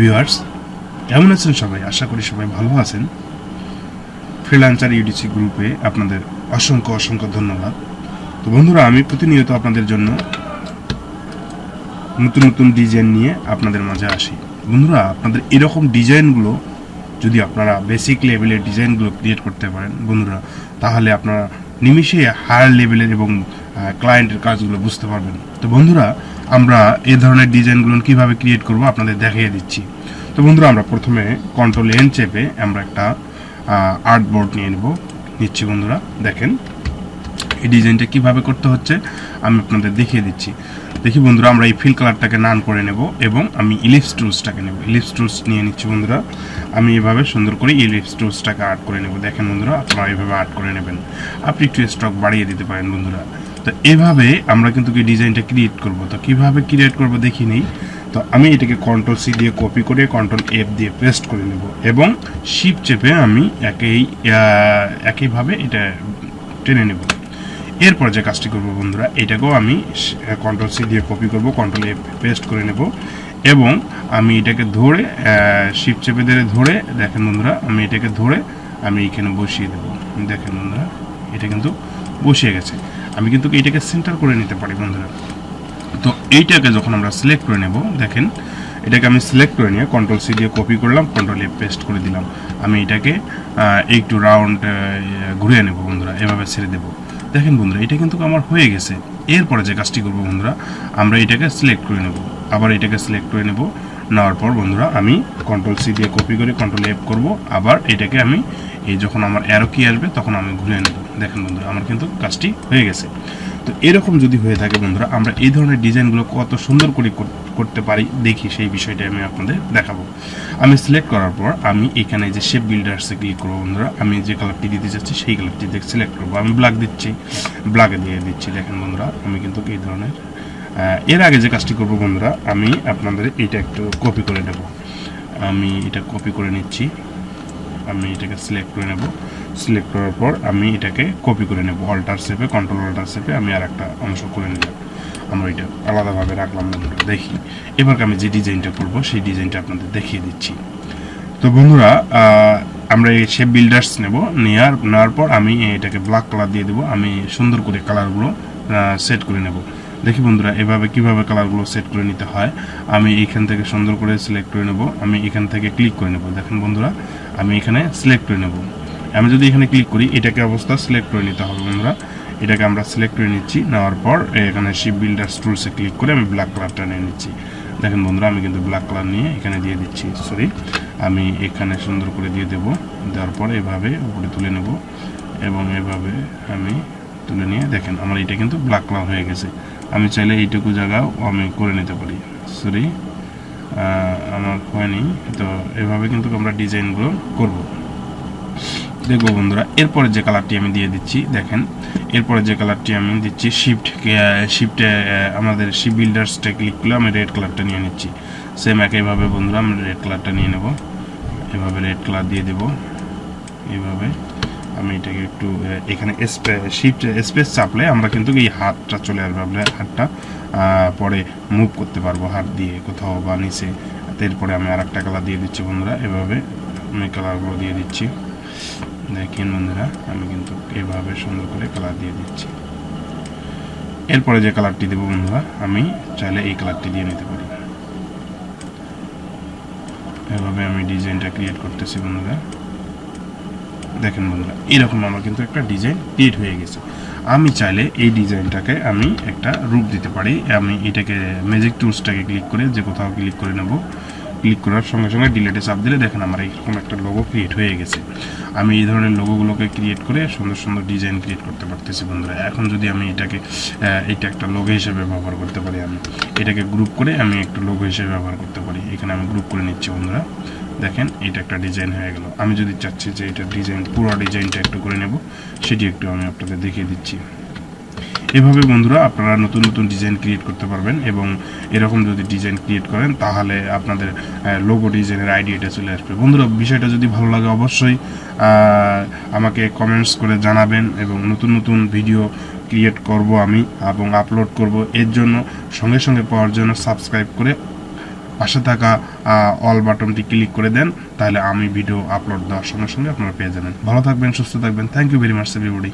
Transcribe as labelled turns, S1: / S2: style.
S1: Viewers, কেমন আছেন সবাই? আশা করি সবাই ভালো আছেন। ফ্রিল্যান্সার ইউডিসি গ্রুপে আপনাদের অসংখ্য অসংখ্য ধন্যবাদ। তো বন্ধুরা, আমি প্রতিনিয়ত আপনাদের জন্য নতুন নতুন ডিজাইন নিয়ে আপনাদের মাঝে আসি। বন্ধুরা, আপনাদের এরকম ডিজাইনগুলো যদি আপনারা বেসিক লেভেলের ডিজাইনগুলো ক্রিয়েট করতে পারেন বন্ধুরা, তাহলে আপনারা নিমিষে হায়ার লেভেলের এবং ক্লায়েন্টের কাজগুলো বুঝতে পারবেন। তো বন্ধুরা, আমরা এই ধরনের ডিজাইনগুলো কিভাবে ক্রিয়েট করব আপনাদের দেখিয়ে দিচ্ছি। তো বন্ধুরা, আমরা প্রথমে কন্ট্রোল এন চেপে আমরা একটা আর্ট বোর্ড নিচ্ছি বন্ধুরা। দেখেন এই ডিজাইনটা কিভাবে করতে হচ্ছে আমি আপনাদের দেখিয়ে দিচ্ছি। দেখি বন্ধুরা, আমরা এই ফিল কালারটাকে নান করে নেব এবং আমি ইলিপস টুলসটাকে নেব। ইলিপস টুলস নিয়ে নিচ্ছি বন্ধুরা। আমি এভাবে সুন্দর করে ইলিপস টুলসটাকে আর্ট করে নেব। দেখেন বন্ধুরা, আপনারা এইভাবে আর্ট করে নেবেন। আপনি একটু স্ট্রোক বাড়িয়ে দিতে পারেন বন্ধুরা। তো এভাবে আমরা কিন্তু এই ডিজাইনটা ক্রিয়েট করব। তো কিভাবে ক্রিয়েট করব দেখি নেই। তো আমি এটাকে কন্ট্রোল সি দিয়ে কপি করে কন্ট্রোল এফ দিয়ে পেস্ট করে নেব এবং শিফট চেপে আমি একইভাবে এটা টেনে নেব। এরপর যে কাজটি করব বন্ধুরা, এটাকেও আমি কন্ট্রোল সি দিয়ে কপি করব, কন্ট্রোল এফ পেস্ট করে নেব এবং আমি এটাকে ধরে শিফট চেপে ধরে দেখেন বন্ধুরা, আমি এটাকে ধরে আমি এখানে বসিয়ে দেব। দেখেন বন্ধুরা, এটা কিন্তু বসিয়ে গেছে। আমি কিন্তু এটাকে সেন্টার করে নিতে পারি বন্ধুরা। তো এইটাকে যখন আমরা সিলেক্ট করে নেব, দেখেন এটাকে আমি সিলেক্ট করে নিয়ে কন্ট্রোল সি দিয়ে কপি করলাম, কন্ট্রোল এফ পেস্ট করে দিলাম। আমি এটাকে একটু রাউন্ড ঘুরিয়ে নেব বন্ধুরা, এভাবে ছেড়ে দেবো। দেখেন বন্ধুরা, এটা কিন্তু আমার হয়ে গেছে। এরপরে যে কাজটি করবো বন্ধুরা, আমরা এটাকে সিলেক্ট করে নেব, আবার এটাকে সিলেক্ট করে নেব। নেওয়ার পর বন্ধুরা, আমি কন্ট্রোল সি দিয়ে কপি করে কন্ট্রোল এফ করব, আবার এটাকে আমি এই যখন আমার অ্যারো কি আসবে তখন আমি ঘুরিয়ে নেব। দেখেন বন্ধুরা, আমার কিন্তু কাজটি হয়ে গেছে। তো এরকম যদি হয়ে থাকে বন্ধুরা, আমরা এই ধরনের ডিজাইনগুলো কত সুন্দর করে করতে পারি দেখি, সেই বিষয়টা আমি আপনাদের দেখাবো। আমি সিলেক্ট করার পর আমি এখানে যে শেপ বিল্ডার্সে ক্লিক করবো বন্ধুরা। আমি যে কালারটি দিতে চাচ্ছি সেই কালারটি সিলেক্ট করবো। আমি ব্ল্যাক দিচ্ছি, ব্ল্যাকে দিয়ে দিচ্ছি। দেখেন বন্ধুরা, আমি কিন্তু এই ধরনের এর আগে যে কাজটি করবো বন্ধুরা, আমি আপনাদের এটা একটু কপি করে নেব। আমি এটা কপি করে নিচ্ছি। আমি এটাকে সিলেক্ট করে নেব। সিলেক্ট করার পর আমি এটাকে কপি করে নেব, অল্টার শেপে, কন্ট্রোল অল্টার শেপে আমি আর একটা অংশ করে নিলাম। আমরা এটা আলাদাভাবে রাখলাম বন্ধুরা। দেখি এবার আমি যে ডিজাইনটা করব সেই ডিজাইনটা আপনাদের দেখিয়ে দিচ্ছি। তো বন্ধুরা, আমরা এই শেপ বিল্ডার্স নেওয়ার পর আমি এটাকে ব্ল্যাক কালার দিয়ে দেবো। আমি সুন্দর করে কালারগুলো সেট করে নেব। দেখি বন্ধুরা, এভাবে কিভাবে কালারগুলো সেট করে নিতে হয়। আমি এখান থেকে সুন্দর করে সিলেক্ট করে নেব। আমি এখান থেকে ক্লিক করে নেব। দেখেন বন্ধুরা, আমি এখানে সিলেক্ট করে নেব। আমি যদি এখানে ক্লিক করি, এটাকে অবস্থা সিলেক্ট করে নিতে হবে বন্ধুরা। এটাকে আমরা সিলেক্ট করে নিচ্ছি। নেওয়ার পর এখানে শিপ বিল্ডার্স টুলসে ক্লিক করে আমি ব্ল্যাক কালারটা নিয়ে নিচ্ছি। দেখেন বন্ধুরা, আমি কিন্তু ব্ল্যাক কালার নিয়ে এখানে দিয়ে দিচ্ছি। আমি এখানে সুন্দর করে দিয়ে দেব। দেওয়ার পর এভাবে উপরে তুলে নেব এবং এভাবে আমি তুলে নিয়ে দেখেন আমার এটা কিন্তু ব্ল্যাক কালার হয়ে গেছে। আমি চাইলে এইটুকু জায়গাও আমি করে নিতে পারি। আমার হয়নি। তো এভাবে কিন্তু আমরা ডিজাইনগুলো করব। দেখবো বন্ধুরা, এরপরে যে কালারটি আমি দিয়ে দিচ্ছি, দেখেন এরপরে যে কালারটি আমি দিচ্ছি, শিফটে আমাদের শিপ বিল্ডার্সটা ক্লিক করলে আমি রেড কালারটা নিয়ে নিচ্ছি। সেম একইভাবে বন্ধুরা, আমি রেড কালারটা নিয়ে নেব। এভাবে রেড কালার দিয়ে দেব। এইভাবে আমি এটাকে একটু এখানে শিফট স্পেস চাপলে আমরা কিন্তু এই হাতটা চলে আসবে। আমরা হাতটা পরে মুভ করতে পারবো হাত দিয়ে কোথাও বা নিচে। এরপরে আমি আর একটা কালার দিয়ে দিচ্ছি বন্ধুরা। এভাবে আমি কালারগুলো দিয়ে দিচ্ছি। দেখেন বন্ধুরা, আমি কিন্তু এভাবে সুন্দর করে কালার দিয়ে দিচ্ছি। এরপরে যে কালারটি দেবো বন্ধুরা, আমি চাইলে এই কালারটি দিয়ে নিতে পারি। এভাবে আমি ডিজাইনটা ক্রিয়েট করতেছি বন্ধুরা। দেখেন বন্ধুরা, এরকম আমার কিন্তু একটা ডিজাইন ক্রিয়েট হয়ে গেছে। আমি চাইলে এই ডিজাইনটাকে আমি একটা রূপ দিতে পারি। আমি এটাকে ম্যাজিক টুলসটাকে ক্লিক করে যে কোথাও ক্লিক করে নেব। ক্লিক করার সঙ্গে সঙ্গে ডিলেটে চাপ দিলে দেখেন আমার এইরকম একটা লোগো ক্রিয়েট হয়ে গেছে। আমি এই ধরনের লোগোগুলোকে ক্রিয়েট করে সুন্দর সুন্দর ডিজাইন ক্রিয়েট করতে পারতেছি বন্ধুরা। এখন যদি আমি এটা একটা লোগো হিসেবে ব্যবহার করতে পারি, আমি এটাকে গ্রুপ করে আমি একটু লোগো হিসেবে ব্যবহার করতে পারি। এখানে আমি গ্রুপ করে নিচ্ছি বন্ধুরা। দেখেন এটা একটা ডিজাইন হয়ে গেল। আমি যদি চাচ্ছি যে এটা ডিজাইন পুরো ডিজাইনটা একটু করে নেব, সেটি একটু আমি আপনাদের দেখিয়ে দিচ্ছি। এভাবে বন্ধুরা আপনারা নতুন নতুন ডিজাইন ক্রিয়েট করতে পারবেন এবং এরকম যদি ডিজাইন ক্রিয়েট করেন তাহলে আপনাদের লোগো ডিজাইনের আইডিয়াটা চলে আসবে। বন্ধুরা, বিষয়টা যদি ভালো লাগে অবশ্যই আমাকে কমেন্টস করে জানাবেন এবং নতুন নতুন ভিডিও ক্রিয়েট করব আমি এবং আপলোড করব। এর জন্য সঙ্গে সঙ্গে পাওয়ার জন্য সাবস্ক্রাইব করে পাশে থাকা অল বাটনটি ক্লিক করে দেন, তাহলে আমি ভিডিও আপলোড দেওয়ার সঙ্গে সঙ্গে আপনারা পেয়ে যাবেন। ভালো থাকবেন, সুস্থ থাকবেন। Thank you very much everybody.